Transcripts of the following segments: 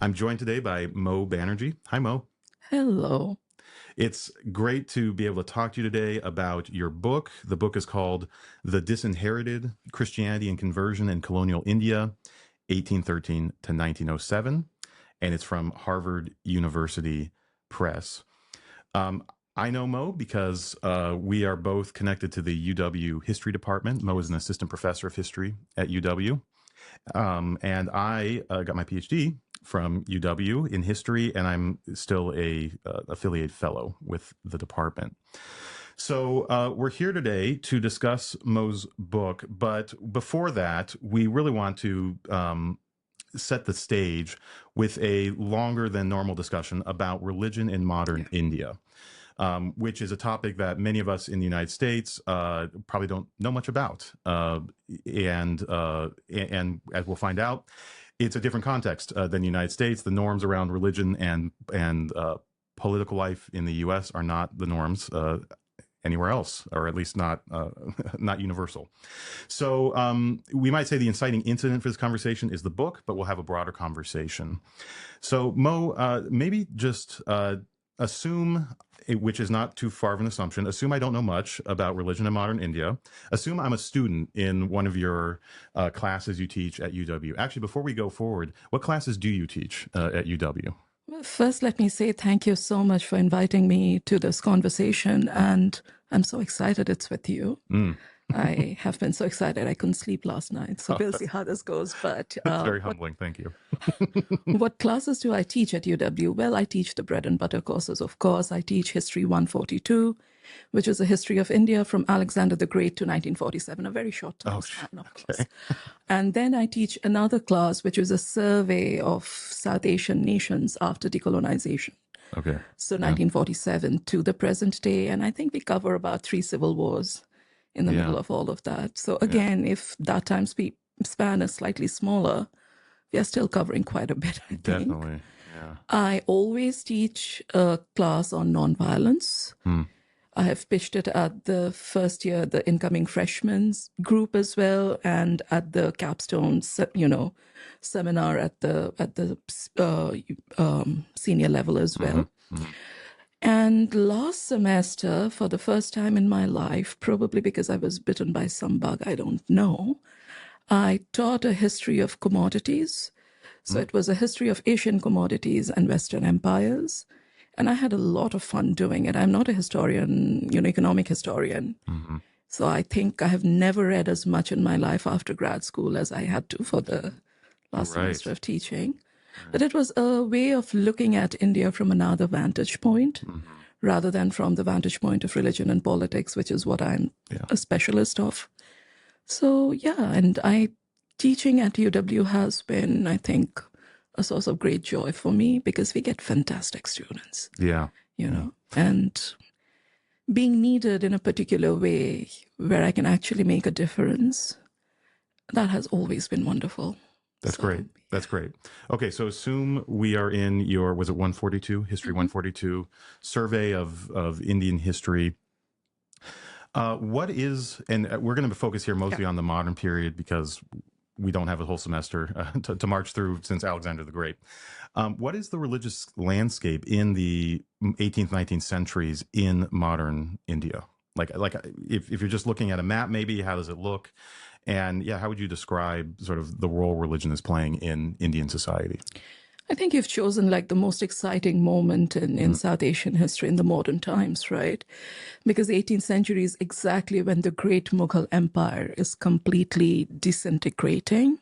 I'm joined today by Mo Banerjee. Hi, Mo. Hello. It's great to be able to talk to you today about your book. The book is called The Disinherited Christianity and Conversion in Colonial India, 1813 to 1907. And it's from Harvard University Press. I know Mo because we are both connected to the UW History Department. Mo is an assistant professor of history at UW. And I got my PhD from UW in history, and I'm still a affiliate fellow with the department. So we're here today to discuss Mo's book, but before that, we really want to set the stage with a longer than normal discussion about religion in modern India. Which is a topic that many of us in the United States probably don't know much about. And as we'll find out, it's a different context than the United States. The norms around religion and political life in the U.S. are not the norms anywhere else, or at least not not universal. So we might say the inciting incident for this conversation is the book, but we'll have a broader conversation. So Mo, maybe just assume, which is not too far of an assumption, assume I don't know much about religion in modern India. Assume I'm a student in one of your classes you teach at UW. Actually, before we go forward, what classes do you teach at UW? Well, first, let me say thank you so much for inviting me to this conversation. And I'm so excited it's with you. I have been so excited. I couldn't sleep last night. So we'll see how this goes. But That's very humbling. Thank you. what classes do I teach at UW? Well, I teach the bread and butter courses, of course. I teach History 142, which is a history of India from Alexander the Great to 1947, a very short time span, of course. And then I teach another class, which is a survey of South Asian nations after decolonization. Okay. So 1947 to the present day. And I think we cover about 3 civil wars in the middle of all of that. So again, if that time span is slightly smaller, we are still covering quite a bit, I think. Definitely. Yeah. I always teach a class on nonviolence. I have pitched it at the first year, the incoming freshmen group as well, and at the capstone, seminar at the senior level as well. And last semester, for the first time in my life, probably because I was bitten by some bug, I don't know, I taught a history of commodities. So it was a history of Asian commodities and Western empires. And I had a lot of fun doing it. I'm not a historian, economic historian. So I think I have never read as much in my life after grad school as I had to for the last semester of teaching. But it was a way of looking at India from another vantage point, rather than from the vantage point of religion and politics, which is what I'm a specialist of. So, and teaching at UW has been, I think, a source of great joy for me because we get fantastic students. And being needed in a particular way where I can actually make a difference, that has always been wonderful. That's great. That's great. Okay, so assume we are in your, was it 142, History 142, survey of Indian history. What is, and we're going to focus here mostly on the modern period because we don't have a whole semester to march through since Alexander the Great. What is the religious landscape in the 18th, 19th centuries in modern India? Like if you're just looking at a map, maybe how does it look? And how would you describe sort of the role religion is playing in Indian society? I think you've chosen like the most exciting moment in South Asian history in the modern times, right? Because the 18th century is exactly when the great Mughal Empire is completely disintegrating.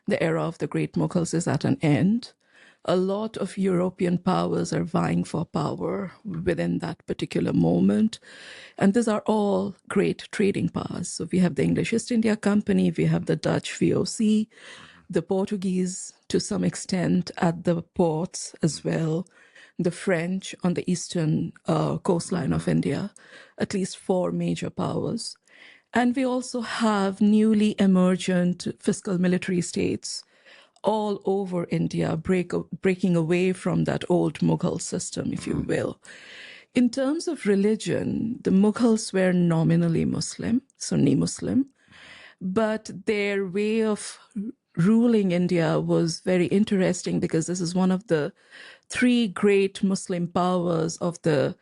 The era of the great Mughals is at an end. A lot of European powers are vying for power within that particular moment. And these are all great trading powers. So we have the English East India Company, we have the Dutch VOC, the Portuguese to some extent at the ports as well, the French on the eastern coastline of India, at least 4 major powers. And we also have newly emergent fiscal military states all over India, breaking away from that old Mughal system, if you will. In terms of religion, the Mughals were nominally Muslim, Sunni Muslim, but their way of ruling India was very interesting because this is one of the three great Muslim powers of the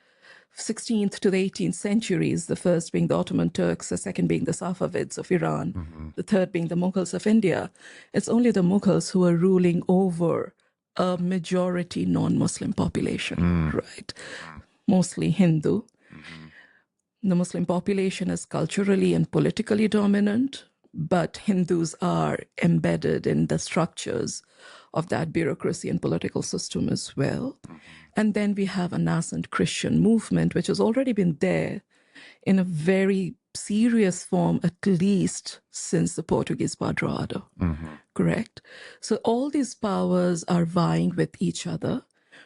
16th to the 18th centuries, the first being the Ottoman Turks, the second being the Safavids of Iran, the third being the Mughals of India. It's only the Mughals who are ruling over a majority non-Muslim population, right? Mostly Hindu. The Muslim population is culturally and politically dominant, but Hindus are embedded in the structures of that bureaucracy and political system as well. And then we have a nascent Christian movement, which has already been there in a very serious form, at least since the Portuguese Padroado, correct? So all these powers are vying with each other.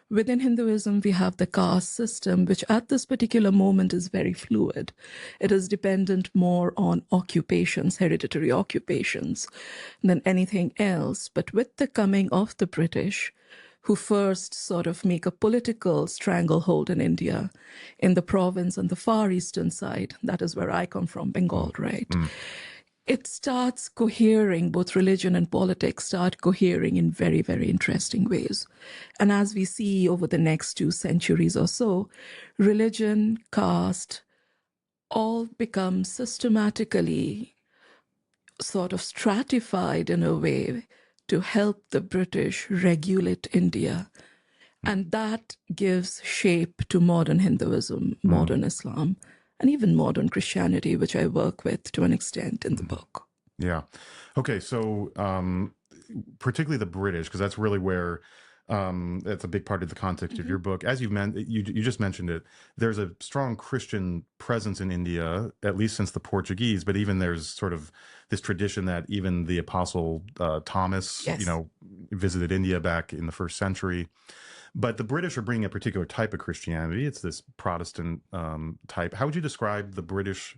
Within Hinduism, we have the caste system, which at this particular moment is very fluid. It is dependent more on occupations, hereditary occupations, than anything else. But with the coming of the British, who first sort of make a political stranglehold in India, in the province on the far eastern side, that is where I come from, Bengal, right? It starts cohering, both religion and politics start cohering in very, very interesting ways. And as we see over the next 2 centuries or so, religion, caste, all become systematically sort of stratified in a way to help the British regulate India. And that gives shape to modern Hinduism, modern Islam, and even modern Christianity, which I work with to an extent in the book. Yeah. Okay. So, particularly the British, because that's really where that's a big part of the context of your book. As you just mentioned it, there's a strong Christian presence in India, at least since the Portuguese. But even there's sort of this tradition that even the Apostle Thomas, Yes. visited India back in the 1st century. But the British are bringing a particular type of Christianity. It's this Protestant type. How would you describe the British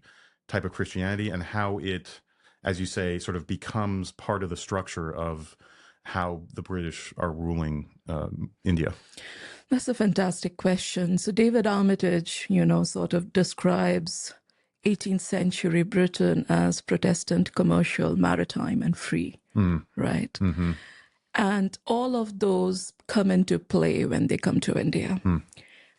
type of Christianity and how it, as you say, sort of becomes part of the structure of how the British are ruling India? That's a fantastic question. So David Armitage, sort of describes 18th century Britain as Protestant, commercial, maritime, and free, right? Mm-hmm. And all of those come into play when they come to India.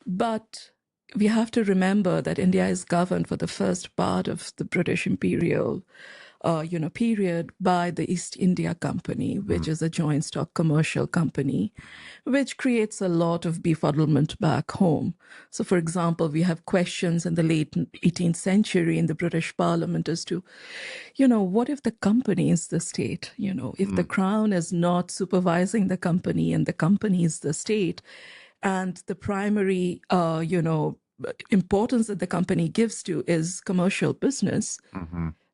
But we have to remember that India is governed for the first part of the British imperial period by the East India Company, which is a joint stock commercial company, which creates a lot of befuddlement back home. So, for example, we have questions in the late 18th century in the British Parliament as to, what if the company is the state? If the crown is not supervising the company and the company is the state, and the primary, importance that the company gives to is commercial business,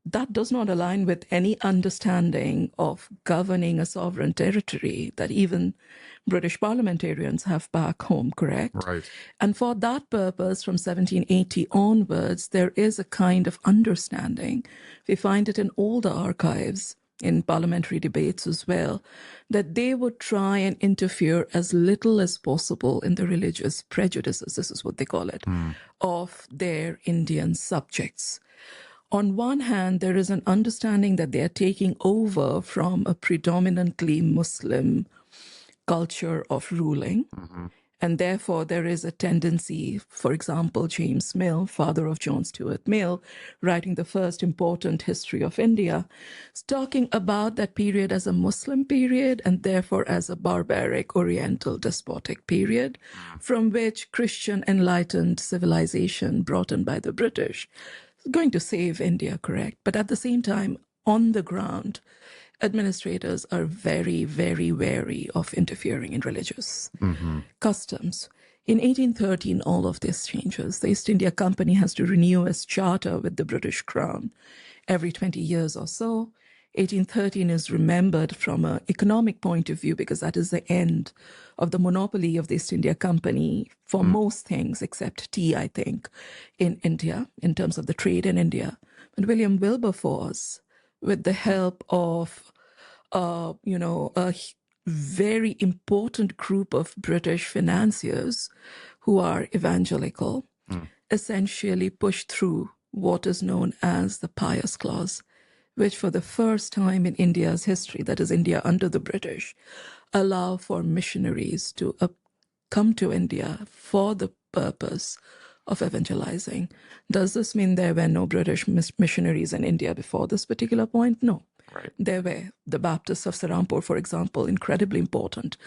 that does not align with any understanding of governing a sovereign territory that even British parliamentarians have back home, correct? Right. And for that purpose, from 1780 onwards, there is a kind of understanding. We find it in all the archives, in parliamentary debates as well, that they would try and interfere as little as possible in the religious prejudices, this is what they call it, of their Indian subjects. On one hand, there is an understanding that they are taking over from a predominantly Muslim culture of ruling. And therefore, there is a tendency, for example, James Mill, father of John Stuart Mill, writing the first important history of India, is talking about that period as a Muslim period and therefore as a barbaric, oriental, despotic period from which Christian enlightened civilization brought in by the British is going to save India, correct? But at the same time, on the ground, administrators are very, very wary of interfering in religious customs. In 1813, all of this changes. The East India Company has to renew its charter with the British Crown every 20 years or so. 1813 is remembered from an economic point of view because that is the end of the monopoly of the East India Company for most things except tea, I think, in India, in terms of the trade in India. But William Wilberforce, with the help of, a very important group of British financiers who are evangelical, essentially push through what is known as the Pious Clause, which for the first time in India's history, that is India under the British, allow for missionaries to come to India for the purpose of evangelizing. Does this mean there were no British missionaries in India before this particular point? No. Right. There were the Baptists of Serampore, for example, incredibly important.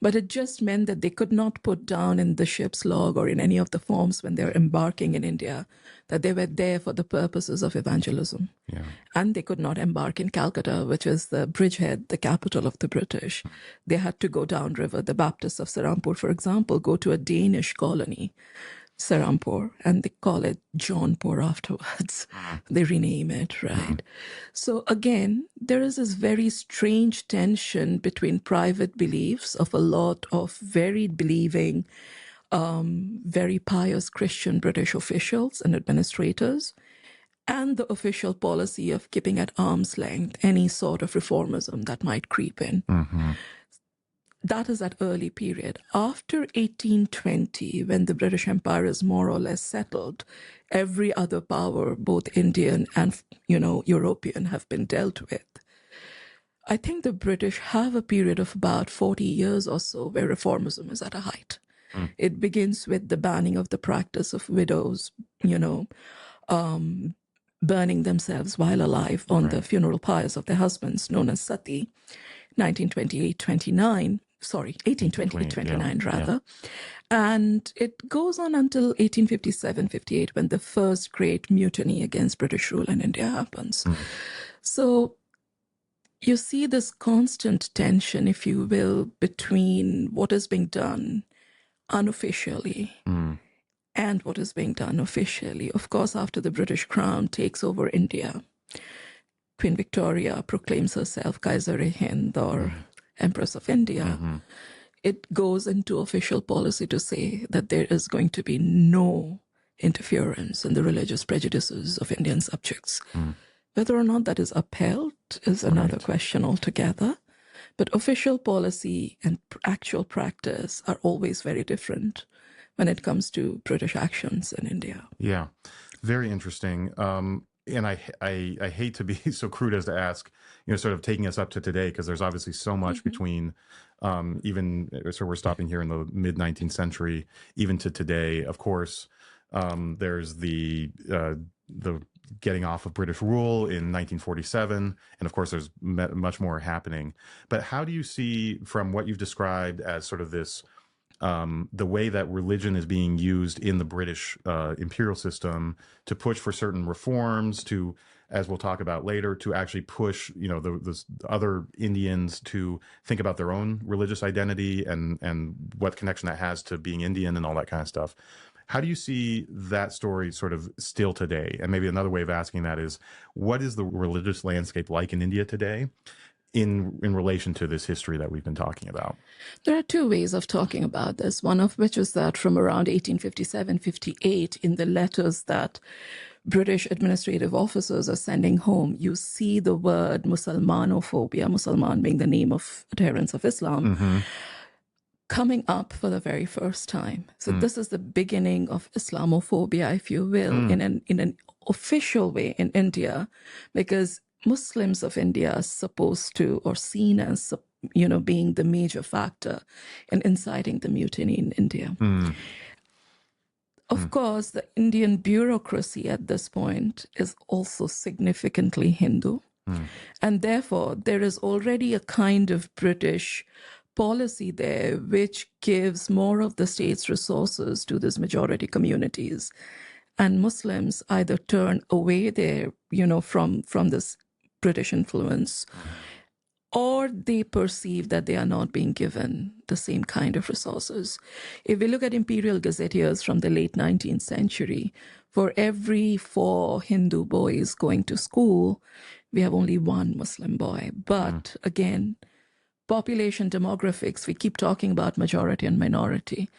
But it just meant that they could not put down in the ship's log or in any of the forms when they're embarking in India that they were there for the purposes of evangelism. Yeah. And they could not embark in Calcutta, which is the bridgehead, the capital of the British. They had to go downriver. The Baptists of Serampore, for example, go to a Danish colony, Serampore, and they call it Jaunpur afterwards. They rename it, right? So again, there is this very strange tension between private beliefs of a lot of very believing, very pious Christian British officials and administrators, and the official policy of keeping at arm's length any sort of reformism that might creep in. That is that early period. After 1820, when the British Empire is more or less settled, every other power, both Indian and, European, have been dealt with. I think the British have a period of about 40 years or so where reformism is at a height. It begins with the banning of the practice of widows, burning themselves while alive on the funeral pyres of their husbands, known as sati, 1828-29 rather. And it goes on until 1857-58 when the first great mutiny against British rule in India happens. So you see this constant tension, if you will, between what is being done unofficially and what is being done officially. Of course, after the British Crown takes over India, Queen Victoria proclaims herself Kaiser-e-Hind or Empress of India. It goes into official policy to say that there is going to be no interference in the religious prejudices of Indian subjects. Whether or not that is upheld is another question altogether. But official policy and actual practice are always very different when it comes to British actions in India. Yeah, very interesting. And I hate to be so crude as to ask, sort of taking us up to today, because there's obviously so much between so we're stopping here in the mid 19th century, even to today. Of course, there's the getting off of British rule in 1947, and of course, there's much more happening. But how do you see, from what you've described as sort of this, the way that religion is being used in the British imperial system to push for certain reforms, to, as we'll talk about later, to actually push, the other Indians to think about their own religious identity and what connection that has to being Indian and all that kind of stuff. How do you see that story sort of still today? And maybe another way of asking that is, what is the religious landscape like in India today in relation to this history that we've been talking about? There are two ways of talking about this, one of which is that from around 1857-58, in the letters that British administrative officers are sending home, you see the word Musalmanophobia, Musalman being the name of adherents of Islam, coming up for the very first time. So this is the beginning of Islamophobia, if you will, in an official way in India, because Muslims of India are supposed to, or seen as, being the major factor in inciting the mutiny in India. Of course, the Indian bureaucracy at this point is also significantly Hindu. And therefore, there is already a kind of British policy there which gives more of the state's resources to these majority communities. And Muslims either turn away their, from this British influence, or they perceive that they are not being given the same kind of resources. If we look at imperial gazetteers from the late 19th century, for every 4 Hindu boys going to school, we have only 1 Muslim boy. But again, population demographics, we keep talking about majority and minority.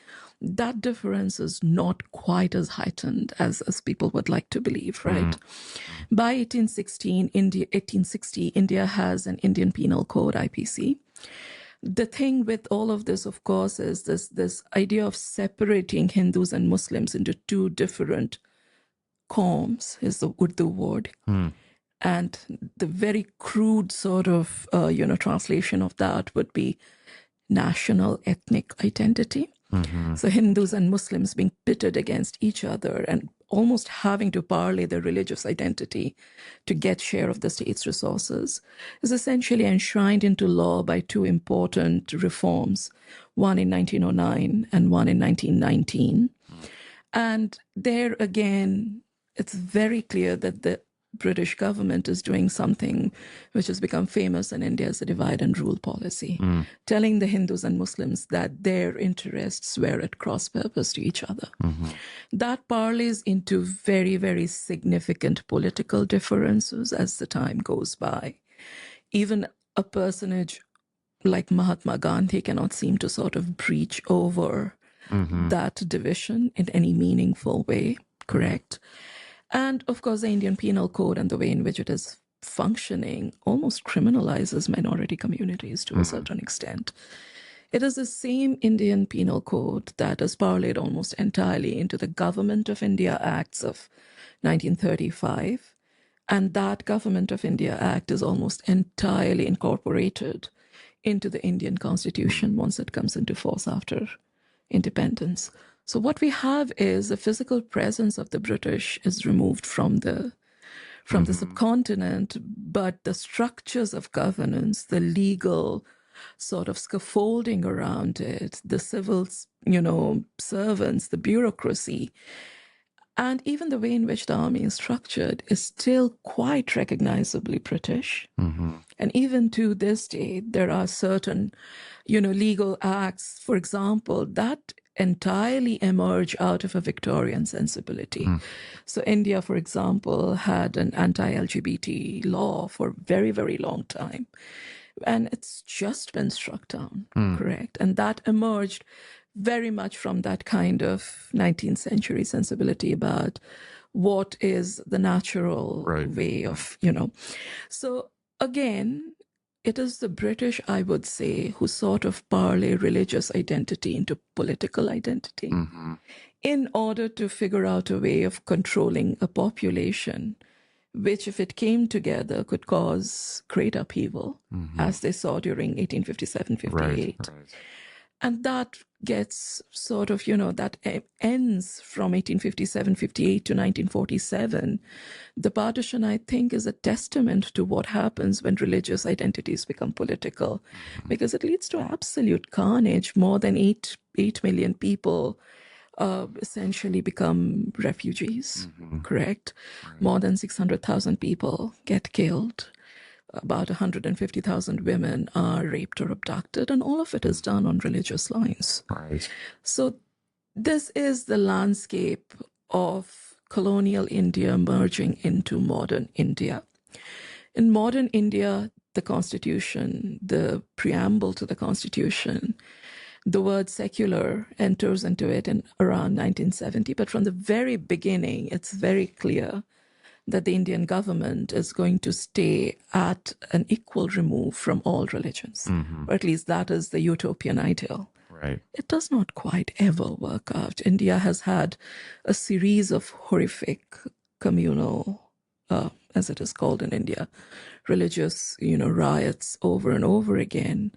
That difference is not quite as heightened as people would like to believe, right? By 1860, India has an Indian Penal Code, IPC. The thing with all of this, of course, is this idea of separating Hindus and Muslims into 2 different qawms, is the Urdu word. And the very crude sort of, translation of that would be national ethnic identity. So Hindus and Muslims being pitted against each other and almost having to parlay their religious identity to get share of the state's resources is essentially enshrined into law by two important reforms, one in 1909 and one in 1919. And there again, it's very clear that the British government is doing something which has become famous in India as a divide and rule policy, telling the Hindus and Muslims that their interests were at cross purpose to each other. That parlays into very, very significant political differences as the time goes by. Even a personage like Mahatma Gandhi cannot seem to sort of breach over that division in any meaningful way, correct? And of course, the Indian Penal Code and the way in which it is functioning almost criminalizes minority communities to a certain extent. It is the same Indian Penal Code that is parlayed almost entirely into the Government of India Acts of 1935. And that Government of India Act is almost entirely incorporated into the Indian Constitution once it comes into force after independence. So what we have is the physical presence of the British is removed from the subcontinent, but the structures of governance, the legal sort of scaffolding around it, the civil, servants, the bureaucracy, and even the way in which the army is structured is still quite recognizably British. And even to this day, there are certain, legal acts, for example, that entirely emerge out of a Victorian sensibility. So India, for example, had an anti-LGBT law for a very, very long time. And it's just been struck down, correct? And that emerged very much from that kind of 19th century sensibility about what is the natural way of, So again, it is the British, I would say, who sort of parlay religious identity into political identity in order to figure out a way of controlling a population, which, if it came together, could cause great upheaval, as they saw during 1857-58. And that gets sort of, that ends from 1857-58 to 1947. The partition, I think, is a testament to what happens when religious identities become political, because it leads to absolute carnage. More than 8 million people essentially become refugees, correct? More than 600,000 people get killed. About 150,000 women are raped or abducted, and all of it is done on religious lines. So this is the landscape of colonial India merging into modern India. In modern India, the Constitution, the preamble to the Constitution, the word secular enters into it in around 1970, but from the very beginning, it's very clear that the Indian government is going to stay at an equal remove from all religions, or at least that is the utopian ideal. It does not quite ever work out. India has had a series of horrific communal, as it is called in India, religious, riots over and over again.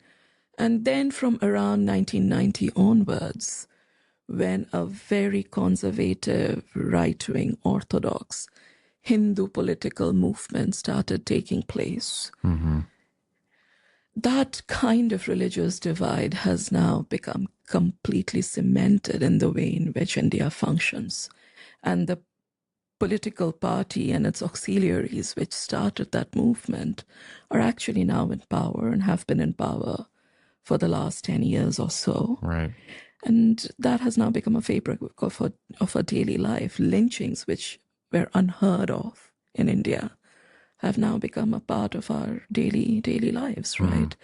And then from around 1990 onwards, when a very conservative, right-wing, orthodox Hindu political movement started taking place, that kind of religious divide has now become completely cemented in the way in which India functions. And the political party and its auxiliaries, which started that movement, are actually now in power and have been in power for the last 10 years or so. And that has now become a fabric of our daily life. Lynchings, which were unheard of in India, have now become a part of our daily lives, right?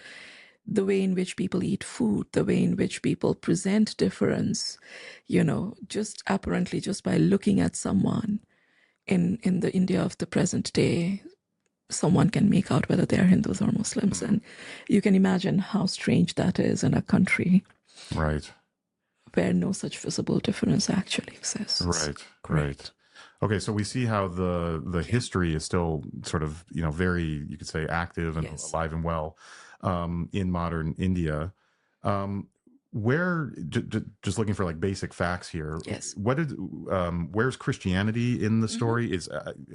The way in which people eat food, the way in which people present difference, just apparently just by looking at someone in the India of the present day, someone can make out whether they're Hindus or Muslims. And you can imagine how strange that is in a country where no such visible difference actually exists. Right. Okay, so we see how the history is still sort of, very, you could say, active and Yes. alive and well in modern India. Um, just looking for like basic facts here, Yes. where's Christianity in the story? Is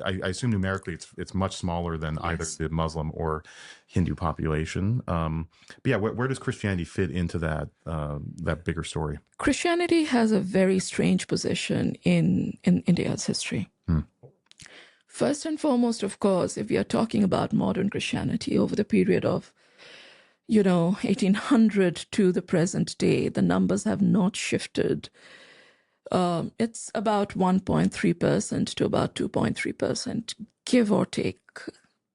I assume numerically it's much smaller than either Yes. the Muslim or Hindu population. But yeah, where does Christianity fit into that bigger story? Christianity has a very strange position in India's history. Hmm. First and foremost, of course, if we are talking about modern Christianity over the period of 1800 to the present day, the numbers have not shifted. It's about 1.3% to about 2.3%, give or take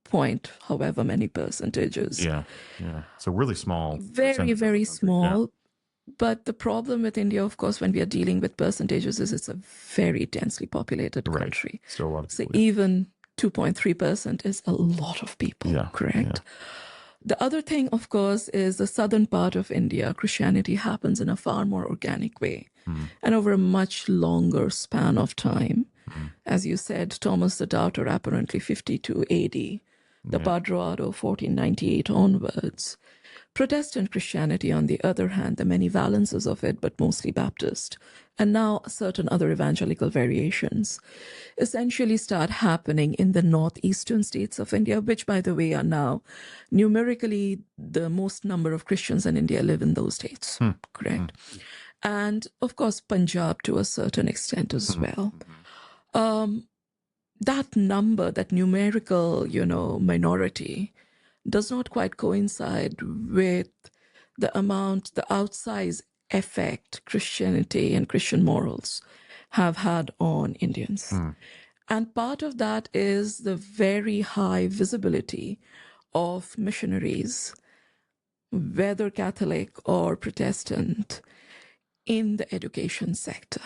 point, however many percentages. Yeah, yeah. So really small. Very, percentage very of the country. Yeah. small. But the problem with India, of course, when we are dealing with percentages, is it's a very densely populated Right. country. Still a lot of So people. Yeah. even 2.3% is a lot of people, Yeah, correct? yeah. The other thing, of course, is the southern part of India, Christianity happens in a far more organic way and over a much longer span of time. As you said, Thomas the Doubter, apparently 52 AD, the Padroado, 1498 onwards. Protestant Christianity, on the other hand, the many valences of it, but mostly Baptist, and now certain other evangelical variations, essentially start happening in the northeastern states of India, which, by the way, are now numerically the most number of Christians in India live in those states, correct? And of course, Punjab to a certain extent as well. That number, that numerical, minority, does not quite coincide with the amount, the outsized effect Christianity and Christian morals have had on Indians. And part of that is the very high visibility of missionaries, whether Catholic or Protestant, in the education sector.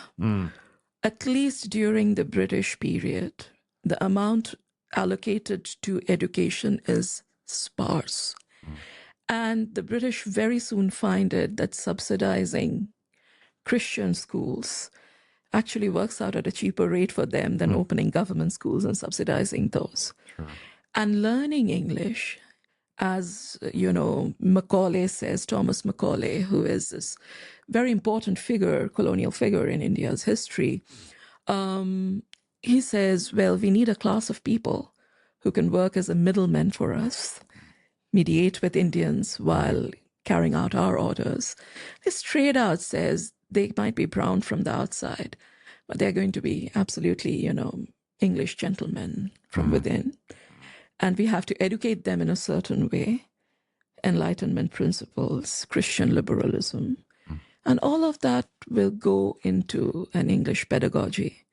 At least during the British period, the amount allocated to education is sparse. And the British very soon find it that subsidizing Christian schools actually works out at a cheaper rate for them than opening government schools and subsidizing those. Sure. And learning English, as Macaulay says, Thomas Macaulay, who is this very important figure, colonial figure in India's history, he says, well, we need a class of people who can work as a middleman for us, mediate with Indians while carrying out our orders. He straight out says they might be brown from the outside, but they're going to be absolutely, English gentlemen from within. And we have to educate them in a certain way, Enlightenment principles, Christian liberalism. And all of that will go into an English pedagogy.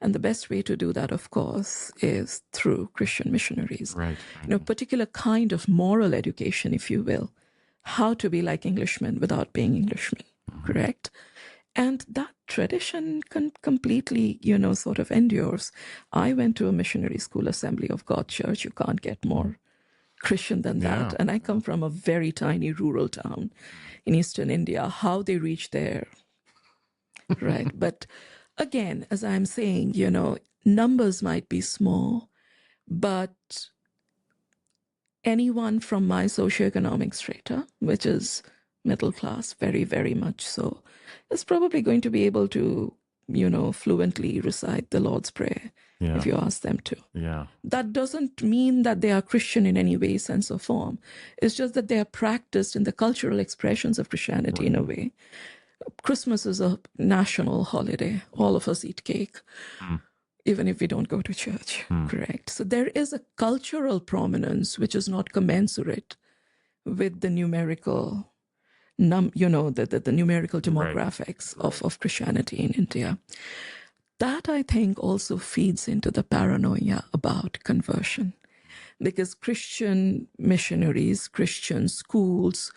And the best way to do that, of course, is through Christian missionaries. Right. Particular kind of moral education, if you will, how to be like Englishmen without being Englishmen, correct? And that tradition completely, sort of endures. I went to a missionary school, Assembly of God Church. You can't get more Christian than that. Yeah. And I come from a very tiny rural town in eastern India. How they reach there, right? But again, as I'm saying, numbers might be small, but anyone from my socioeconomic strata, which is middle class, very, very much so, is probably going to be able to, fluently recite the Lord's Prayer if you ask them to. Yeah. That doesn't mean that they are Christian in any way, sense, or form. It's just that they are practiced in the cultural expressions of Christianity in a way. Christmas is a national holiday. All of us eat cake, even if we don't go to church, correct? So there is a cultural prominence which is not commensurate with the numerical, the numerical demographics of Christianity in India. That, I think, also feeds into the paranoia about conversion, because Christian missionaries, Christian schools,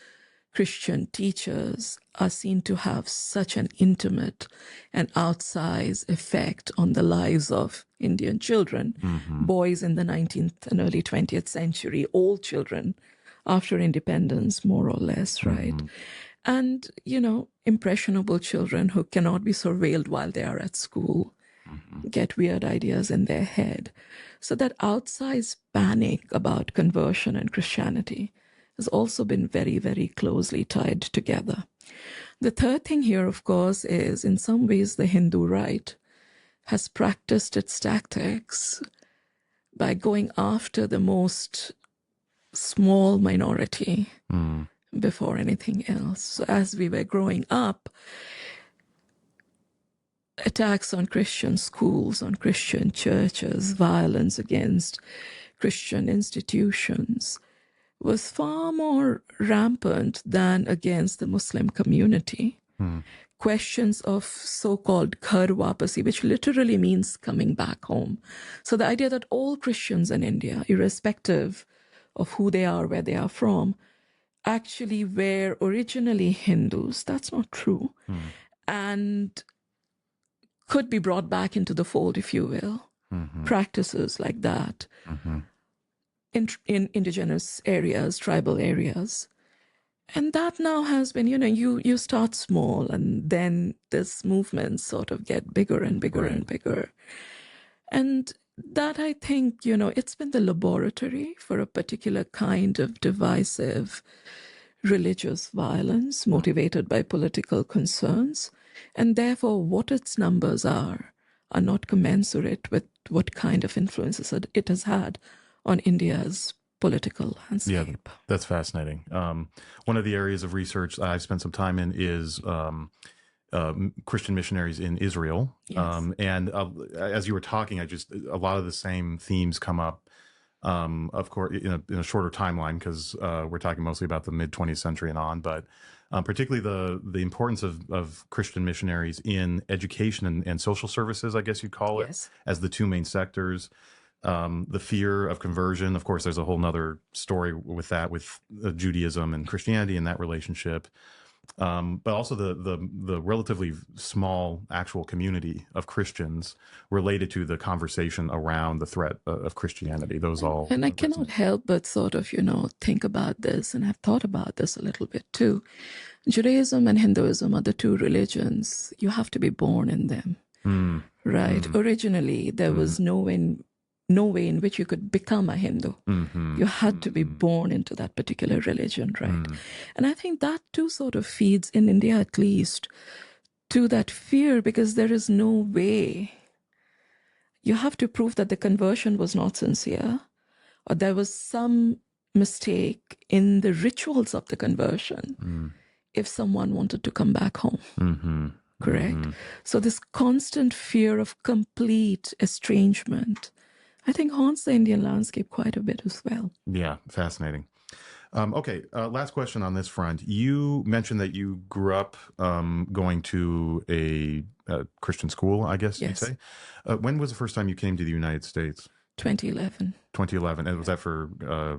Christian teachers are seen to have such an intimate and outsized effect on the lives of Indian children, boys in the 19th and early 20th century, all children after independence, more or less, right? And, impressionable children who cannot be surveilled while they are at school get weird ideas in their head. So that outsized panic about conversion and Christianity has also been very, very closely tied together. The third thing here, of course, is in some ways the Hindu right has practiced its tactics by going after the most small minority before anything else. So as we were growing up, attacks on Christian schools, on Christian churches, violence against Christian institutions was far more rampant than against the Muslim community. Questions of so-called ghar wapasi, which literally means coming back home. So the idea that all Christians in India, irrespective of who they are, where they are from, actually were originally Hindus, that's not true. And could be brought back into the fold, if you will. Practices like that in indigenous areas, tribal areas. And that now has been, you start small and then this movement sort of get bigger and bigger and bigger. And that, I think, it's been the laboratory for a particular kind of divisive religious violence motivated by political concerns. And therefore, what its numbers are not commensurate with what kind of influences it has had on India's political landscape. Yeah, that's fascinating. One of the areas of research I've spent some time in is Christian missionaries in Israel. Yes. And as you were talking, a lot of the same themes come up, of course, in a shorter timeline, because we're talking mostly about the mid 20th century and on, but particularly the importance of Christian missionaries in education and social services, I guess you'd call it, Yes. as the two main sectors. The fear of conversion. Of course, there's a whole nother story with that, with Judaism and Christianity and that relationship. But also the relatively small actual community of Christians related to the conversation around the threat of Christianity. Those all. And I cannot help but sort of, think about this, and I've thought about this a little bit too. Judaism and Hinduism are the two religions. You have to be born in them, right? Originally, there was no way in which you could become a Hindu. You had to be born into that particular religion, right? And I think that too sort of feeds, in India at least, to that fear, because there is no way. You have to prove that the conversion was not sincere, or there was some mistake in the rituals of the conversion if someone wanted to come back home. Correct? So this constant fear of complete estrangement, I think, haunts the Indian landscape quite a bit as well. Yeah, fascinating. Okay, last question on this front. You mentioned that you grew up going to a Christian school, I guess you'd say. When was the first time you came to the United States? 2011. 2011, and was that for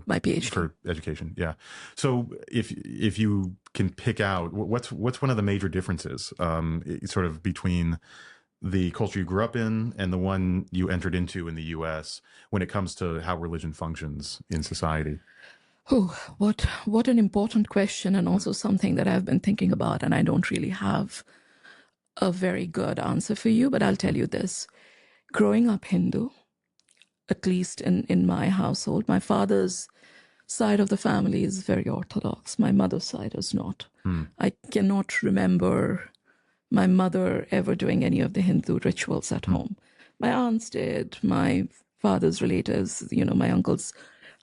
my PhD, for education? Yeah. So if you can pick out what's one of the major differences, sort of between the culture you grew up in and the one you entered into in the U.S. when it comes to how religion functions in society? Oh, what an important question, and also something that I've been thinking about, and I don't really have a very good answer for you, but I'll tell you this. Growing up Hindu, at least in my household, my father's side of the family is very orthodox. My mother's side is not. I cannot remember my mother ever doing any of the Hindu rituals at home. My aunts did, my father's relatives, my uncles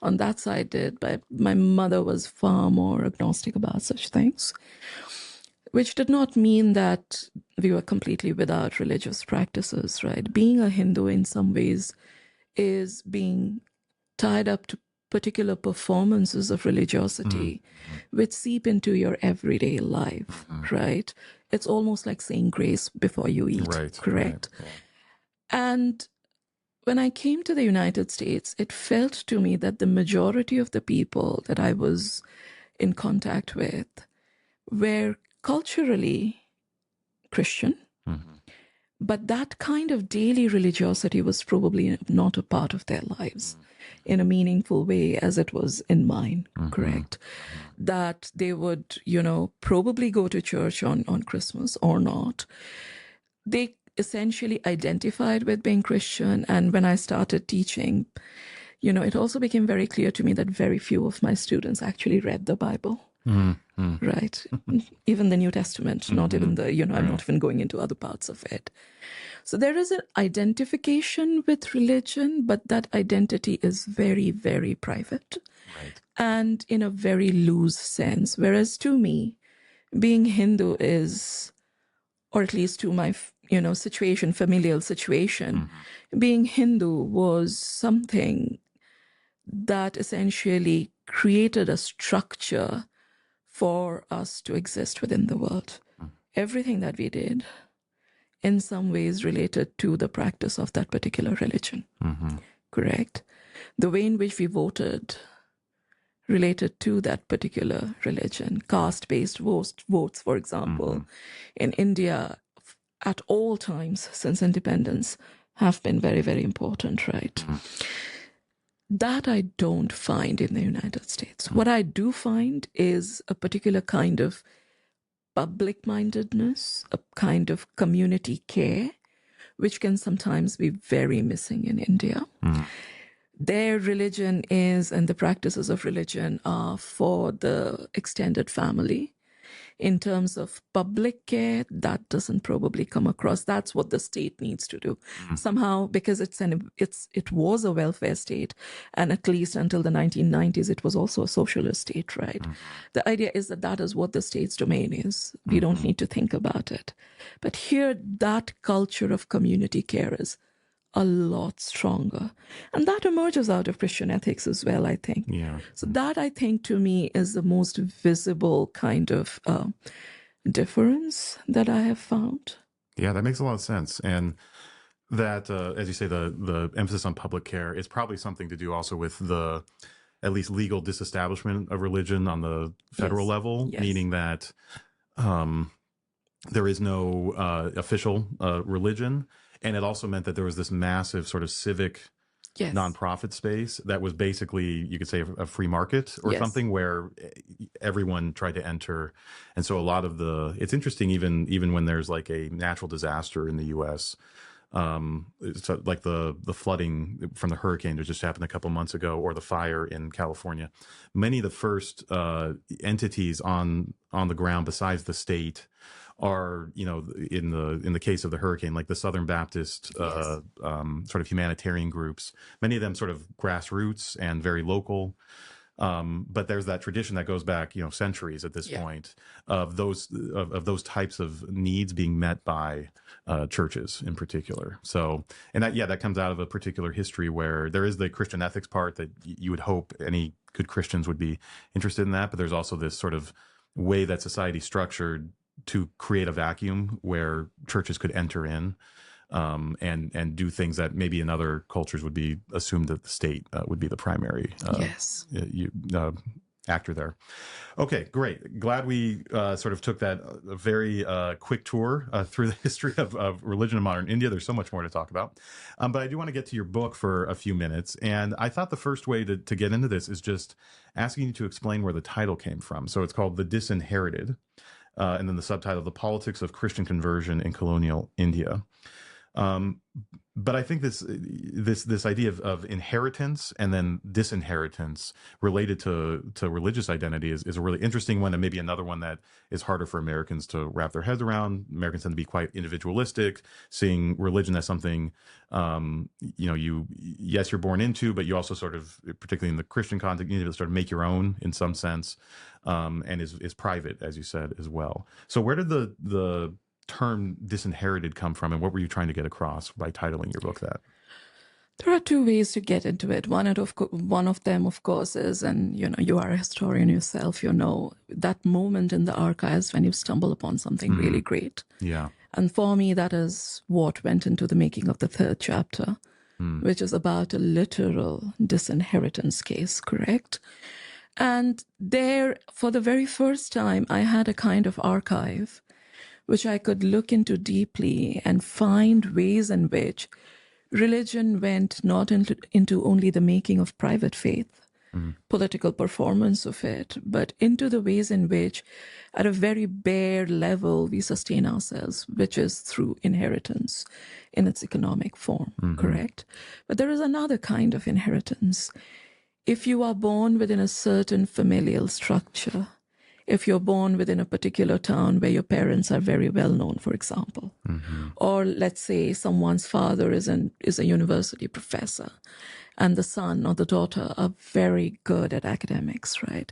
on that side did, but my mother was far more agnostic about such things, which did not mean that we were completely without religious practices, right? Being a Hindu in some ways is being tied up to particular performances of religiosity which seep into your everyday life, right? It's almost like saying grace before you eat, correct? Right. And when I came to the United States, it felt to me that the majority of the people that I was in contact with were culturally Christian, but that kind of daily religiosity was probably not a part of their lives in a meaningful way as it was in mine, correct? That they would, probably go to church on Christmas or not. They essentially identified with being Christian. And when I started teaching, it also became very clear to me that very few of my students actually read the Bible. Mm-hmm. Right. Even the New Testament, not even the, I'm not even going into other parts of it. So there is an identification with religion, but that identity is very, very private. Right. And in a very loose sense. Whereas to me, being Hindu is, or at least to my, situation, familial situation, being Hindu was something that essentially created a structure for us to exist within the world. Everything that we did in some ways related to the practice of that particular religion. Correct? The way in which we voted related to that particular religion. Caste-based votes, for example, in India at all times since independence have been very, very important, right? That I don't find in the United States. What I do find is a particular kind of public-mindedness, a kind of community care, which can sometimes be very missing in India. Their religion is, and the practices of religion are for the extended family. In terms of public care, that doesn't probably come across. That's what the state needs to do. Somehow, because it was a welfare state, and at least until the 1990s, it was also a socialist state, right? The idea is that is what the state's domain is. We don't need to think about it. But here, that culture of community care is a lot stronger. And that emerges out of Christian ethics as well, I think. Yeah. So that, I think, to me, is the most visible kind of difference that I have found. Yeah, that makes a lot of sense. And that, as you say, the emphasis on public care is probably something to do also with the at least legal disestablishment of religion on the federal level, meaning that there is no official religion. And it also meant that there was this massive sort of civic nonprofit space that was basically, you could say, a free market or something where everyone tried to enter. And so a lot of it's interesting, even when there's like a natural disaster in the U.S., so like the flooding from the hurricane that just happened a couple months ago, or the fire in California, many of the first entities on the ground besides the state are, in the case of the hurricane, like the Southern Baptist sort of humanitarian groups, many of them sort of grassroots and very local. But there's that tradition that goes back, centuries at this point of those types of needs being met by churches in particular. So, and that comes out of a particular history where there is the Christian ethics part that you would hope any good Christians would be interested in that. But there's also this sort of way that society's structured to create a vacuum where churches could enter in and do things that maybe in other cultures would be assumed that the state would be the primary actor there. Okay, great. Glad we sort of took that very quick tour through the history of religion in modern India. There's so much more to talk about. But I do want to get to your book for a few minutes. And I thought the first way to get into this is just asking you to explain where the title came from. So it's called The Disinherited. And then the subtitle, The Politics of Christian Conversion in Colonial India. But I think this idea of inheritance and then disinheritance related to religious identity is a really interesting one, and maybe another one that is harder for Americans to wrap their heads around. Americans tend to be quite individualistic, seeing religion as something, you're born into, but you also sort of, particularly in the Christian context, you need to sort of make your own in some sense, and is private, as you said, as well. So where did the term disinherited come from, and what were you trying to get across by titling your book that? There are two ways to get into it. One of them, of course, is, and you are a historian yourself, that moment in the archives when you stumble upon something really great. Yeah. And for me, that is what went into the making of the third chapter, which is about a literal disinheritance case, correct? And there, for the very first time, I had a kind of archive which I could look into deeply and find ways in which religion went not into only the making of private faith, political performance of it, but into the ways in which, at a very bare level, we sustain ourselves, which is through inheritance in its economic form, correct? But there is another kind of inheritance. If you are born within a certain familial structure, if you're born within a particular town where your parents are very well known, for example, or let's say someone's father is a university professor and the son or the daughter are very good at academics, right?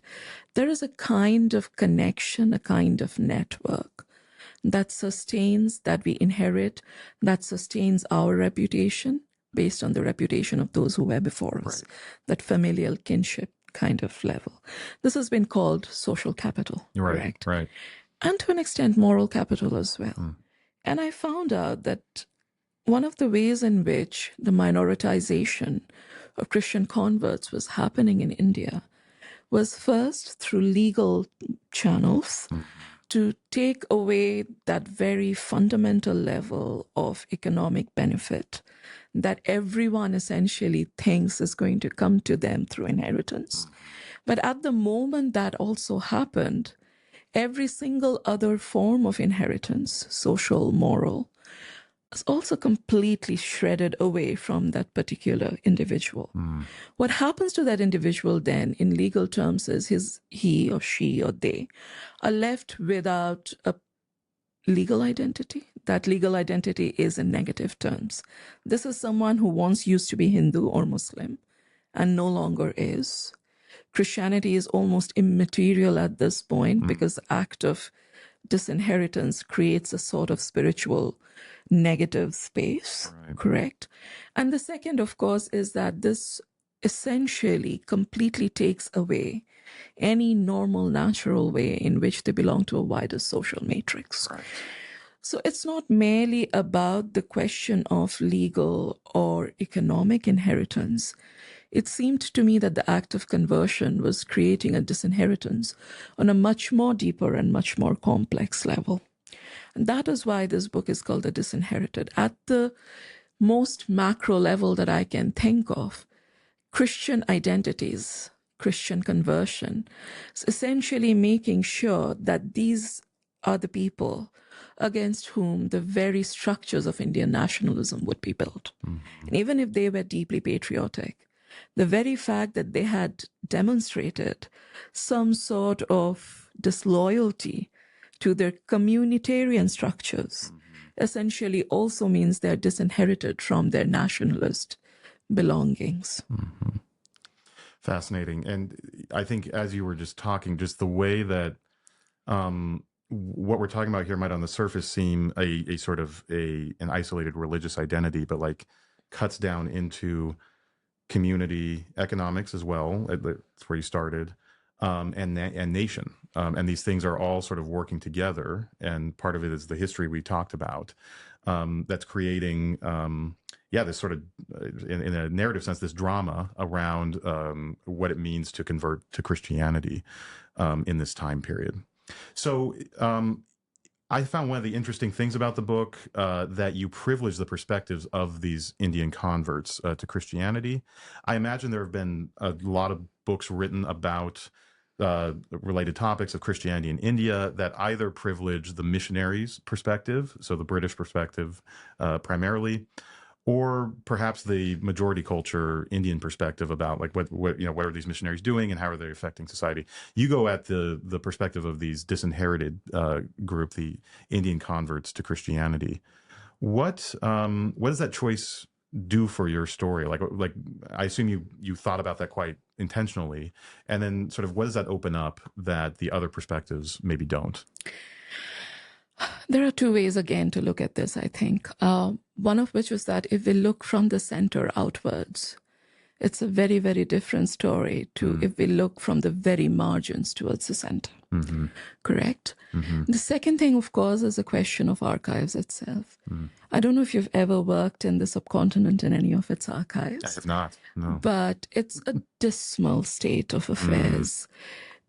There is a kind of connection, a kind of network that sustains, that we inherit, that sustains our reputation based on the reputation of those who were before us, that familial kinship kind of level. This has been called social capital, correct? Right. And to an extent, moral capital as well. And I found out that one of the ways in which the minoritization of Christian converts was happening in India was first through legal channels to take away that very fundamental level of economic benefit that everyone essentially thinks is going to come to them through inheritance. But at the moment that also happened, every single other form of inheritance, social, moral, is also completely shredded away from that particular individual. What happens to that individual then, in legal terms, is he or she or they are left without a legal identity. That legal identity is in negative terms. This is someone who once used to be Hindu or Muslim and no longer is. Christianity is almost immaterial at this point because the act of disinheritance creates a sort of spiritual negative space, correct? And the second, of course, is that this essentially completely takes away any normal, natural way in which they belong to a wider social matrix. So it's not merely about the question of legal or economic inheritance. It seemed to me that the act of conversion was creating a disinheritance on a much more deeper and much more complex level. And that is why this book is called The Disinherited. At the most macro level that I can think of, Christian identities, Christian conversion, is essentially making sure that these are the people against whom the very structures of Indian nationalism would be built. And even if they were deeply patriotic, the very fact that they had demonstrated some sort of disloyalty to their communitarian structures essentially also means they're disinherited from their nationalist belongings. Fascinating. And I think as you were just talking, just the way that what we're talking about here might on the surface seem a sort of an isolated religious identity, but like cuts down into community economics as well. That's where you started, and nation. And these things are all sort of working together. And part of it is the history we talked about that's creating, this sort of, in a narrative sense, this drama around what it means to convert to Christianity in this time period. So I found one of the interesting things about the book that you privilege the perspectives of these Indian converts to Christianity. I imagine there have been a lot of books written about related topics of Christianity in India that either privilege the missionaries' perspective, so the British perspective primarily, or perhaps the majority culture Indian perspective about like what are these missionaries doing and how are they affecting society. You go at the perspective of these disinherited group, the Indian converts to Christianity. What does that choice do for your story? Like I assume you thought about that quite intentionally, and then sort of what does that open up that the other perspectives maybe don't? There are two ways, again, to look at this, I think. One of which is that if we look from the center outwards, it's a very, very different story to if we look from the very margins towards the center. Correct? The second thing, of course, is a question of archives itself. I don't know if you've ever worked in the subcontinent in any of its archives. I have not, no. But it's a dismal state of affairs.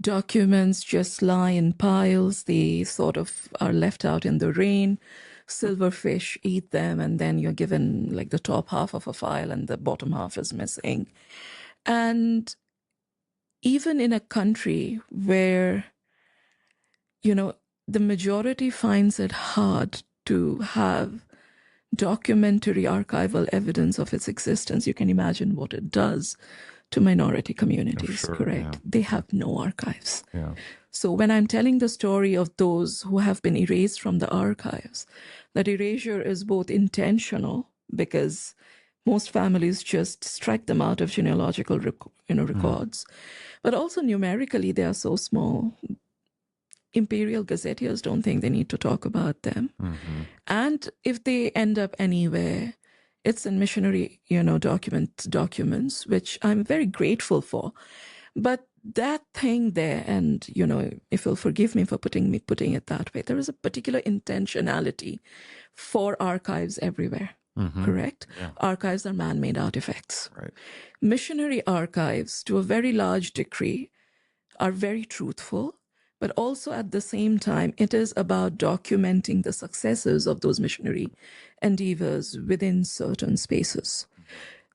Documents just lie in piles. They sort of are left out in the rain. Silverfish eat them, and then you're given like the top half of a file and the bottom half is missing. And even in a country where, the majority finds it hard to have documentary archival evidence of its existence, you can imagine what it does to minority communities, correct? Yeah. They have no archives. Yeah. So when I'm telling the story of those who have been erased from the archives, that erasure is both intentional, because most families just strike them out of genealogical records, but also numerically they are so small. Imperial gazetteers don't think they need to talk about them. And if they end up anywhere, it's in missionary, documents, which I'm very grateful for. But that thing there, and, if you'll forgive me for putting it that way, there is a particular intentionality for archives everywhere, correct? Yeah. Archives are man-made artifacts. Right. Missionary archives, to a very large degree, are very truthful, but also at the same time, it is about documenting the successes of those missionary endeavors within certain spaces.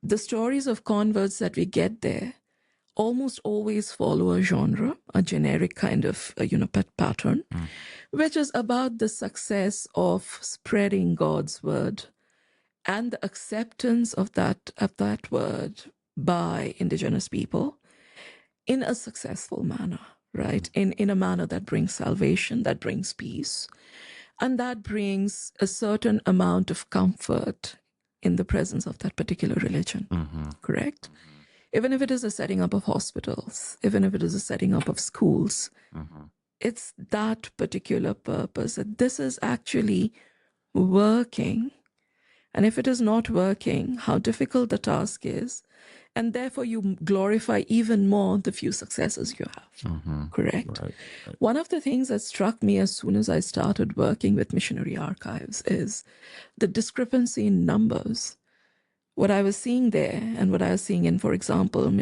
The stories of converts that we get there almost always follow a genre, a generic kind of, pattern, which is about the success of spreading God's word and the acceptance of that word by indigenous people in a successful manner, right? In a manner that brings salvation, that brings peace, and that brings a certain amount of comfort in the presence of that particular religion, correct? Even if it is a setting up of hospitals, even if it is a setting up of schools, it's that particular purpose that this is actually working. And if it is not working, how difficult the task is. And therefore, you glorify even more the few successes you have, correct? Right. One of the things that struck me as soon as I started working with missionary archives is the discrepancy in numbers. What I was seeing there and what I was seeing in, for example,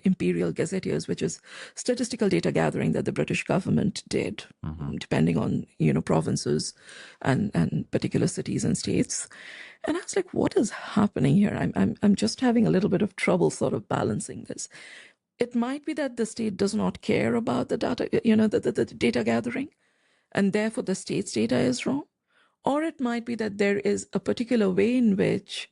imperial gazetteers, which is statistical data gathering that the British government did, depending on, provinces and particular cities and states. And I was like, what is happening here? I'm just having a little bit of trouble sort of balancing this. It might be that the state does not care about the data, the data gathering, and therefore the state's data is wrong. Or it might be that there is a particular way in which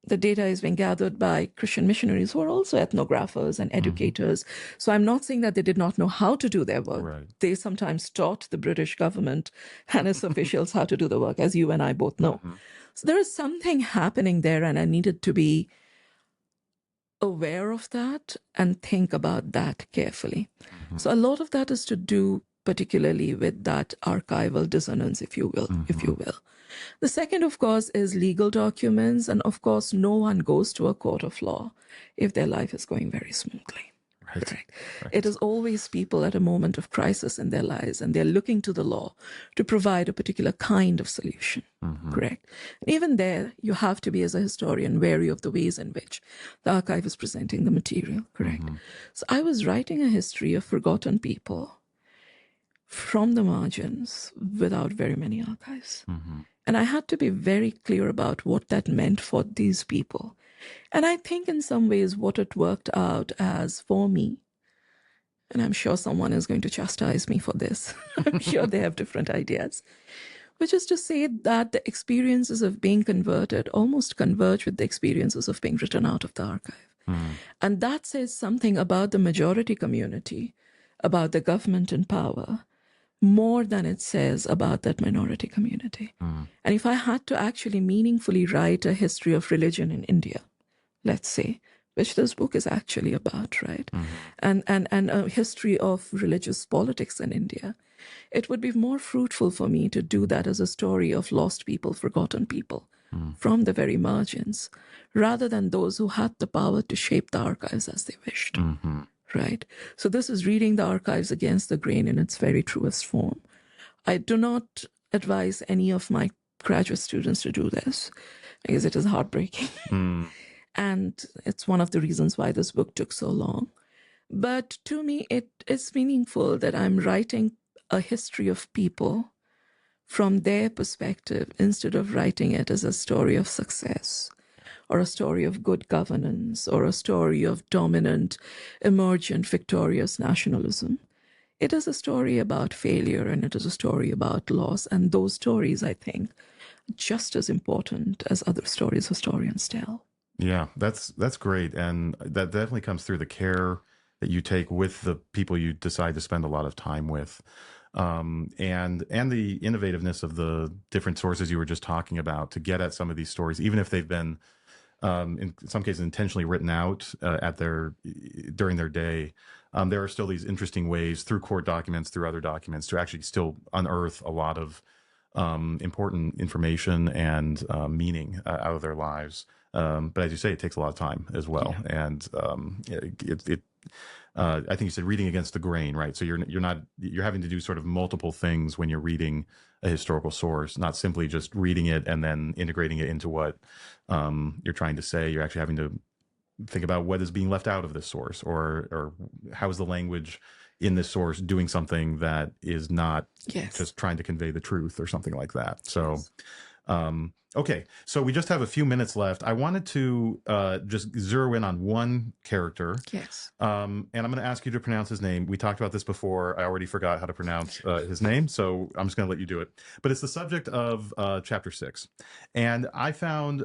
the data is being gathered by Christian missionaries who are also ethnographers and educators. So I'm not saying that they did not know how to do their work. Right. They sometimes taught the British government and its officials how to do the work, as you and I both know. So there is something happening there, and I needed to be aware of that and think about that carefully. So a lot of that is to do particularly with that archival dissonance, if you will, The second, of course, is legal documents. And of course, no one goes to a court of law if their life is going very smoothly. Right. It is always people at a moment of crisis in their lives, and they're looking to the law to provide a particular kind of solution. Correct. And even there, you have to be, as a historian, wary of the ways in which the archive is presenting the material. Correct. So I was writing a history of forgotten people from the margins without very many archives. And I had to be very clear about what that meant for these people. And I think in some ways what it worked out as for me, and I'm sure someone is going to chastise me for this. I'm sure they have different ideas, which is to say that the experiences of being converted almost converge with the experiences of being written out of the archive. And that says something about the majority community, about the government in power, more than it says about that minority community. And if I had to actually meaningfully write a history of religion in India, let's say, which this book is actually about, right? And a history of religious politics in India, it would be more fruitful for me to do that as a story of lost people, forgotten people from the very margins, rather than those who had the power to shape the archives as they wished. Right? So this is reading the archives against the grain in its very truest form. I do not advise any of my graduate students to do this, because it is heartbreaking. And it's one of the reasons why this book took so long. But to me, it is meaningful that I'm writing a history of people from their perspective instead of writing it as a story of success or a story of good governance, or a story of dominant, emergent, victorious nationalism. It is a story about failure, and it is a story about loss. And those stories, I think, are just as important as other stories historians tell. Yeah, that's great, and that definitely comes through the care that you take with the people you decide to spend a lot of time with, and the innovativeness of the different sources you were just talking about to get at some of these stories, even if they've been in some cases intentionally written out during their day. There are still these interesting ways through court documents, through other documents, to actually still unearth a lot of important information and meaning out of their lives. But as you say, it takes a lot of time as well, and I think you said reading against the grain, right? So you're having to do sort of multiple things when you're reading a historical source, not simply just reading it and then integrating it into what you're trying to say. You're actually having to think about what is being left out of this source, or how is the language in this source doing something that is not just trying to convey the truth or something like that. So, okay, so we just have a few minutes left. I wanted to just zero in on one character. Yes. And I'm going to ask you to pronounce his name. We talked about this before. I already forgot how to pronounce his name, so I'm just going to let you do it. But it's the subject of chapter 6. And I found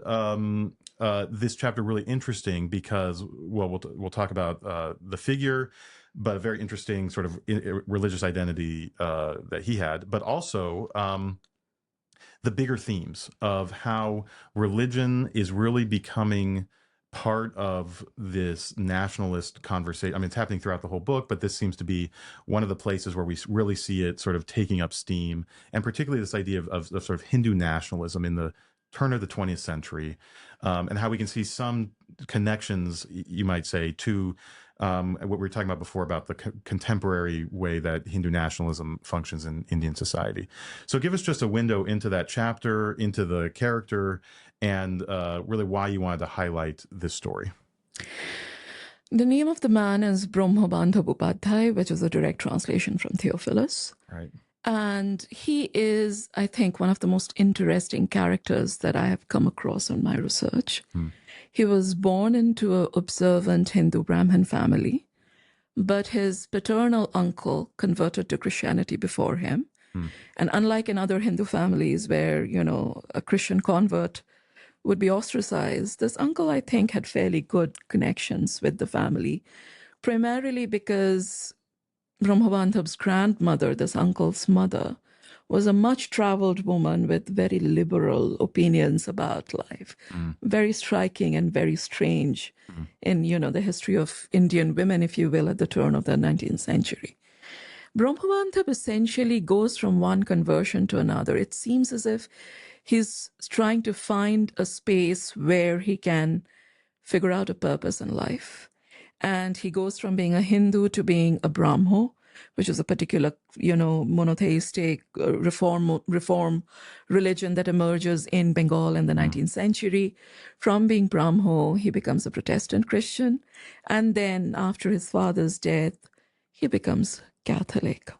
this chapter really interesting because, well, we'll talk about the figure, but a very interesting sort of religious identity that he had, but also the bigger themes of how religion is really becoming part of this nationalist conversation. I mean, it's happening throughout the whole book, but this seems to be one of the places where we really see it sort of taking up steam, and particularly this idea of sort of Hindu nationalism in the turn of the 20th century, and how we can see some connections, you might say, to what we were talking about before about the contemporary way that Hindu nationalism functions in Indian society. So give us just a window into that chapter, into the character, and really why you wanted to highlight this story. The name of the man is Brahmabandhav Upadhyay, which is a direct translation from Theophilus. Right. And he is, I think, one of the most interesting characters that I have come across in my research. He was born into an observant Hindu Brahmin family, but his paternal uncle converted to Christianity before him. And unlike in other Hindu families where, a Christian convert would be ostracized, this uncle, I think, had fairly good connections with the family, primarily because Brahmabandhav's grandmother, this uncle's mother, was a much-traveled woman with very liberal opinions about life, very striking and very strange in, the history of Indian women, if you will, at the turn of the 19th century. Brahmabandhav essentially goes from one conversion to another. It seems as if he's trying to find a space where he can figure out a purpose in life. And he goes from being a Hindu to being a Brahmo, which is a particular, monotheistic reform religion that emerges in Bengal in the 19th century. From being Brahmo, he becomes a Protestant Christian. And then after his father's death, he becomes Catholic.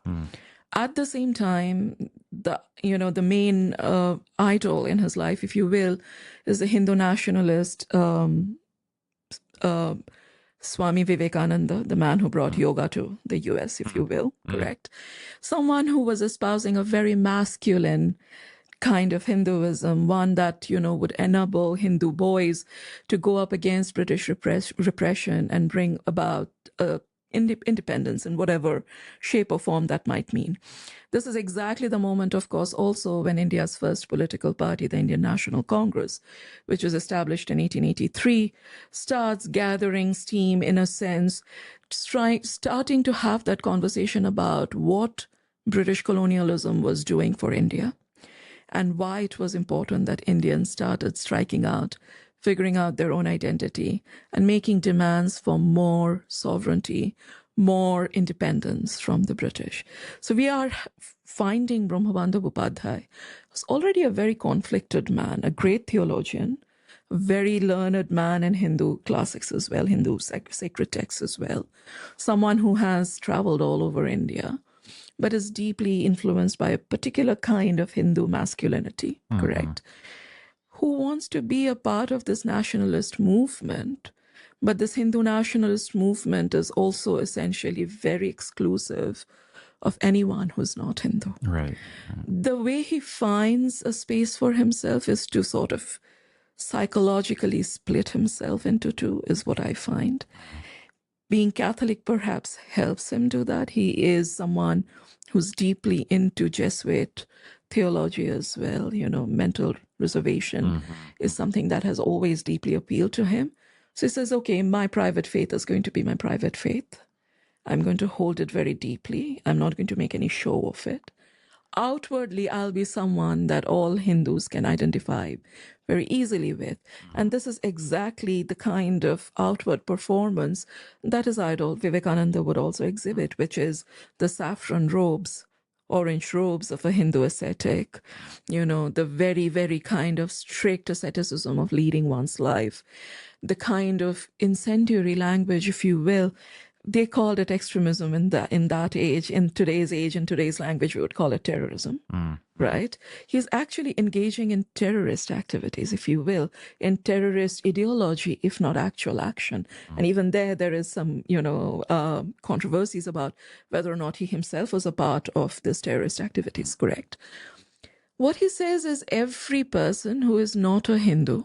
At the same time, the main idol in his life, if you will, is the Hindu nationalist Swami Vivekananda, the man who brought yoga to the US, if you will, correct? Someone who was espousing a very masculine kind of Hinduism, one that, would enable Hindu boys to go up against British repression and bring about independence in whatever shape or form that might mean. This is exactly the moment, of course, also when India's first political party, the Indian National Congress, which was established in 1883, starts gathering steam in a sense, starting to have that conversation about what British colonialism was doing for India and why it was important that Indians started striking out, figuring out their own identity, and making demands for more sovereignty, more independence from the British. So we are finding Brahmabandhav Upadhyay was already a very conflicted man, a great theologian, a very learned man in Hindu classics as well, Hindu sacred texts as well, someone who has traveled all over India, but is deeply influenced by a particular kind of Hindu masculinity, correct? who wants to be a part of this nationalist movement. But this Hindu nationalist movement is also essentially very exclusive of anyone who's not Hindu. Right. The way he finds a space for himself is to sort of psychologically split himself into two, is what I find. Being Catholic perhaps helps him do that. He is someone who's deeply into Jesuit theology as well. Mental reservation is something that has always deeply appealed to him. So he says, okay, my private faith is going to be my private faith. I'm going to hold it very deeply. I'm not going to make any show of it. Outwardly, I'll be someone that all Hindus can identify very easily with. And this is exactly the kind of outward performance that his idol Vivekananda would also exhibit, which is the saffron robes, orange robes of a Hindu ascetic, the very, very kind of strict asceticism of leading one's life, the kind of incendiary language, if you will. They called it extremism in that age. In today's language, we would call it terrorism, right? He's actually engaging in terrorist activities, if you will, in terrorist ideology, if not actual action. And even there is some, controversies about whether or not he himself was a part of this terrorist activities, correct? What he says is every person who is not a Hindu,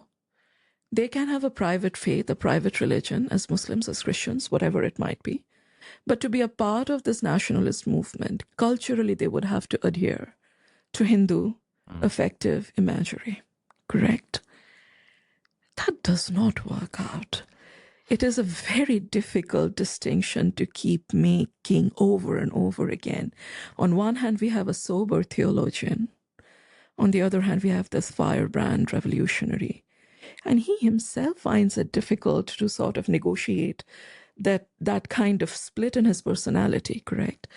they can have a private faith, a private religion, as Muslims, as Christians, whatever it might be. But to be a part of this nationalist movement, culturally, they would have to adhere to Hindu affective imagery. Correct? That does not work out. It is a very difficult distinction to keep making over and over again. On one hand, we have a sober theologian. On the other hand, we have this firebrand revolutionary. And he himself finds it difficult to sort of negotiate that kind of split in his personality, correct?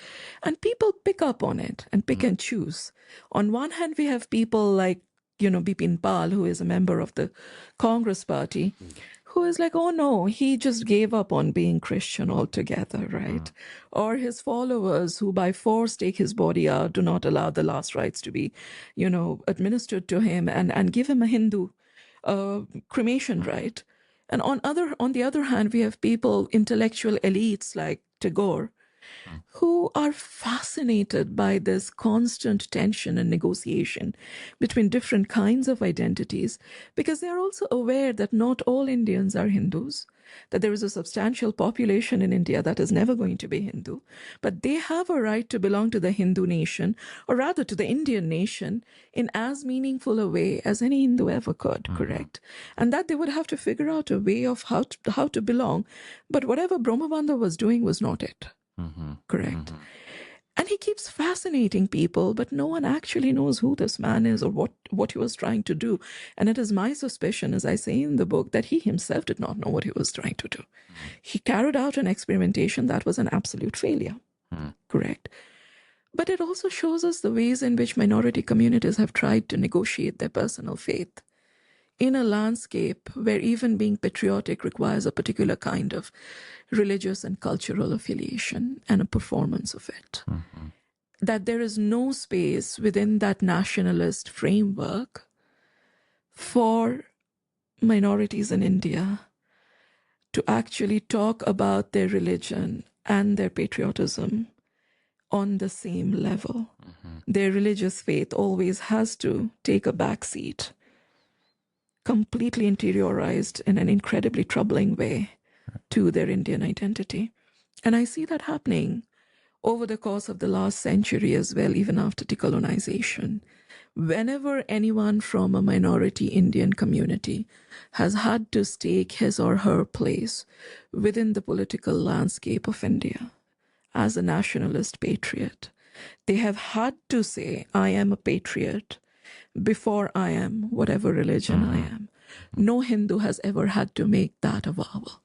And people pick up on it and pick and choose. On one hand, we have people like, Bipin Pal, who is a member of the Congress party, who is like, oh no, he just gave up on being Christian altogether, right? Or his followers who by force take his body out, do not allow the last rites to be, administered to him and give him a Hindu cremation right. And on the other hand, we have people, intellectual elites like Tagore, who are fascinated by this constant tension and negotiation between different kinds of identities, because they are also aware that not all Indians are Hindus, that there is a substantial population in India that is never going to be Hindu, but they have a right to belong to the Hindu nation, or rather to the Indian nation, in as meaningful a way as any Hindu ever could, correct? And that they would have to figure out a way of how to belong. But whatever Brahmabandhav was doing was not it. Correct. And he keeps fascinating people, but no one actually knows who this man is or what he was trying to do. And it is my suspicion, as I say in the book, that he himself did not know what he was trying to do. He carried out an experimentation that was an absolute failure. Correct. But it also shows us the ways in which minority communities have tried to negotiate their personal faith in a landscape where even being patriotic requires a particular kind of religious and cultural affiliation and a performance of it. That there is no space within that nationalist framework for minorities in India to actually talk about their religion and their patriotism on the same level. Their religious faith always has to take a backseat, completely interiorized in an incredibly troubling way to their Indian identity. And I see that happening over the course of the last century as well, even after decolonization. Whenever anyone from a minority Indian community has had to stake his or her place within the political landscape of India as a nationalist patriot, they have had to say, I am a patriot before I am whatever religion I am. No Hindu has ever had to make that avowal.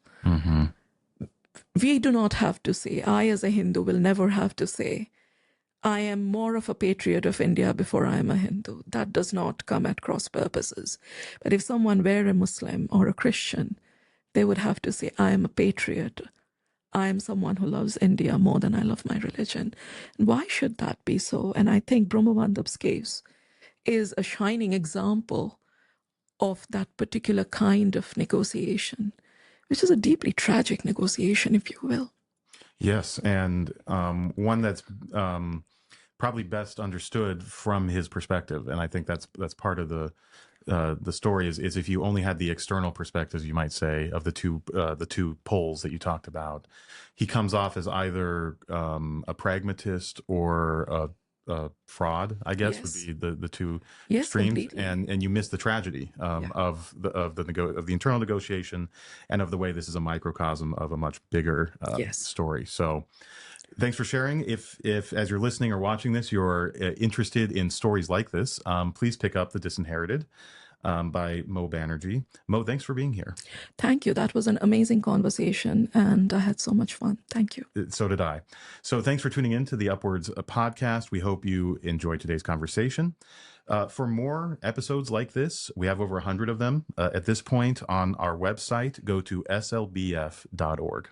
We do not have to say, I as a Hindu will never have to say, I am more of a patriot of India before I am a Hindu. That does not come at cross purposes. But if someone were a Muslim or a Christian, they would have to say, I am a patriot. I am someone who loves India more than I love my religion. And why should that be so? And I think Brahmabandhav's case is a shining example of that particular kind of negotiation, which is a deeply tragic negotiation, if you will. Yes, and one that's probably best understood from his perspective, and I think that's part of the story is if you only had the external perspectives, you might say, of the two poles that you talked about, he comes off as either a pragmatist or a fraud, I guess, would Yes. be the two Yes, extremes, completely. and you miss the tragedy Yeah. of the internal negotiation and of the way this is a microcosm of a much bigger Yes. story. So thanks for sharing. If as you're listening or watching this, you're interested in stories like this, please pick up The Disinherited by Mo Banerjee. Mo, thanks for being here. Thank you. That was an amazing conversation, and I had so much fun. Thank you. So did I. So thanks for tuning in to the Upwards podcast. We hope you enjoyed today's conversation. For more episodes like this, we have over 100 of them at this point on our website. Go to slbf.org.